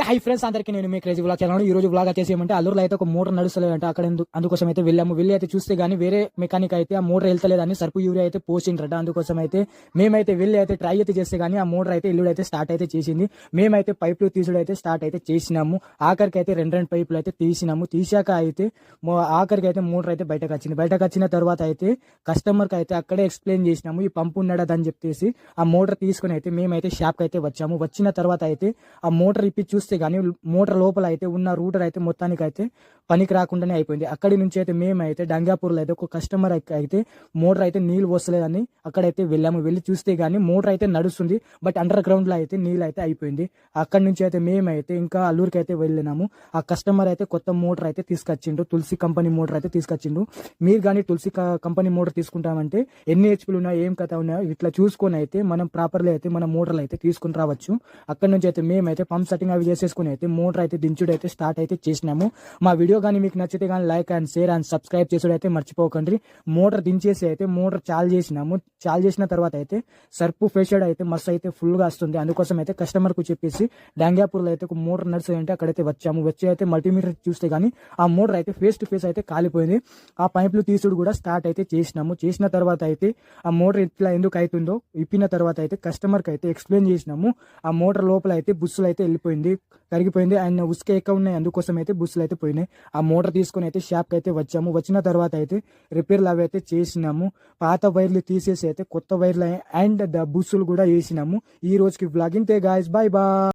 Hi friends, అందరికీ నేను మీ crazy vlog channel. ఈ రోజు వ్లాగ్ వచ్చేసి ఏమంటే అల్లూరులో అయితే ఒక మోటార్ నడుస్తలేదంట. అక్కడ అందుకోసం అయితే వెళ్ళి అయితే చూస్తే గానీ వేరే మెకానిక్ అయితే ఆ మోటార్ వెళ్తలేదని సర్పు యూరియా అయితే పోసిండ్రట. అందుకోసం అయితే మేమైతే వెళ్ళి అయితే ట్రై అయితే చేస్తే గానీ ఆ మోటార్ అయితే ఇల్లు అయితే స్టార్ట్ అయితే చేసింది. మేమైతే పైపులు తీసుడు అయితే స్టార్ట్ అయితే చేసినాము. ఆఖరికి అయితే రెండు పైపులు అయితే తీసినాము. తీసాక అయితే ఆఖరికి అయితే మోటార్ అయితే బయటకు వచ్చింది. బయటకు వచ్చిన తర్వాత అయితే కస్టమర్ కి అయితే అక్కడే ఎక్స్ప్లెయిన్ చేసినాము, ఈ పంపు ఉన్నాడని చెప్పేసి. ఆ మోటార్ తీసుకుని అయితే మేమైతే షాప్ కి అయితే వచ్చాము. వచ్చిన తర్వాత అయితే ఆ మోటార్ ఇప్పి చూస్తే గానీ మోటార్ లోపల అయితే ఉన్న రూటర్ అయితే మొత్తానికి అయితే పనికి రాకుండానే అయిపోయింది. అక్కడి నుంచి అయితే మేమైతే డంగాపూర్లో అయితే ఒక కస్టమర్ అయితే మోటార్ అయితే నీళ్ళు వస్తలేదని అక్కడైతే వెళ్ళాము. వెళ్ళి చూస్తే గానీ మోటార్ అయితే నడుస్తుంది, బట్ అండర్ గ్రౌండ్ లో అయితే నీళ్ళు అయితే అయిపోయింది. అక్కడి నుంచి అయితే మేమైతే ఇంకా అల్లూరికి అయితే వెళ్ళినాము. ఆ కస్టమర్ అయితే కొత్త మోటార్ అయితే తీసుకొచ్చిండు, తులసి కంపెనీ మోటార్ అయితే తీసుకొచ్చిండు. మీరు కానీ తులసి కంపెనీ మోటార్ తీసుకుంటామంటే ఎన్ని హెచ్పీలు ఉన్నాయో ఏం కథ ఉన్నాయో ఇట్లా చూసుకొని అయితే మనం ప్రాపర్లీ అయితే మన మోటార్లు అయితే తీసుకుని రావచ్చు. అక్కడ నుంచి అయితే మేమైతే పంప్ సెట్టింగ్ అవి చేసేసుకుని అయితే మోటార్ అయితే దించుడు అయితే స్టార్ట్ అయితే చేసినాము. మా వీడియో కానీ మీకు నచ్చితే కానీ like and share and subscribe చేసుడు అయితే మర్చిపోకండి. మోటార్ దించేసి అయితే మోటార్ చాలు చేసినాము. చాలు చేసిన తర్వాత అయితే సర్పు ఫేషడ్ అయితే మస్తు అయితే ఫుల్ గా వస్తుంది. అందుకోసం అయితే కస్టమర్ కు చెప్పేసి డంగాపూర్లో అయితే ఒక మోటార్ నడుస్తుంది అంటే అక్కడైతే వచ్చాము. వచ్చి అయితే మల్టీమీటర్ చూస్తే గానీ ఆ మోటార్ అయితే ఫేస్ టు ఫేస్ అయితే కాలిపోయింది. ఆ పైపులు తీసుడు కూడా స్టార్ట్ అయితే చేసినాము. చేసిన తర్వాత అయితే ఆ మోటార్ ఇట్లా ఎందుకు అవుతుందో ఇప్పిన తర్వాత అయితే కస్టమర్ కి అయితే ఎక్స్ప్లెయిన్ చేసినాము. ఆ మోటార్ లోపల అయితే బుస్సులు అయితే వెళ్ళిపోయింది, కరిగిపోయింది. అండ్ ఉసుక ఎక్కువ ఉన్నాయి, అందుకోసం అయితే బుస్సులు అయితే పోయినాయి. ఆ మోటార్ తీసుకుని అయితే షాప్ కి అయితే వచ్చాము. వచ్చిన తర్వాత అయితే రిపేర్లు అవి అయితే చేసినాము. పాత వైర్లు తీసేసి అయితే కొత్త వైర్లు అండ్ బుస్సులు కూడా వేసినాము. ఈ రోజుకి వ్లాగ్ ఇంతే గాయ్స్, బై బాయ్.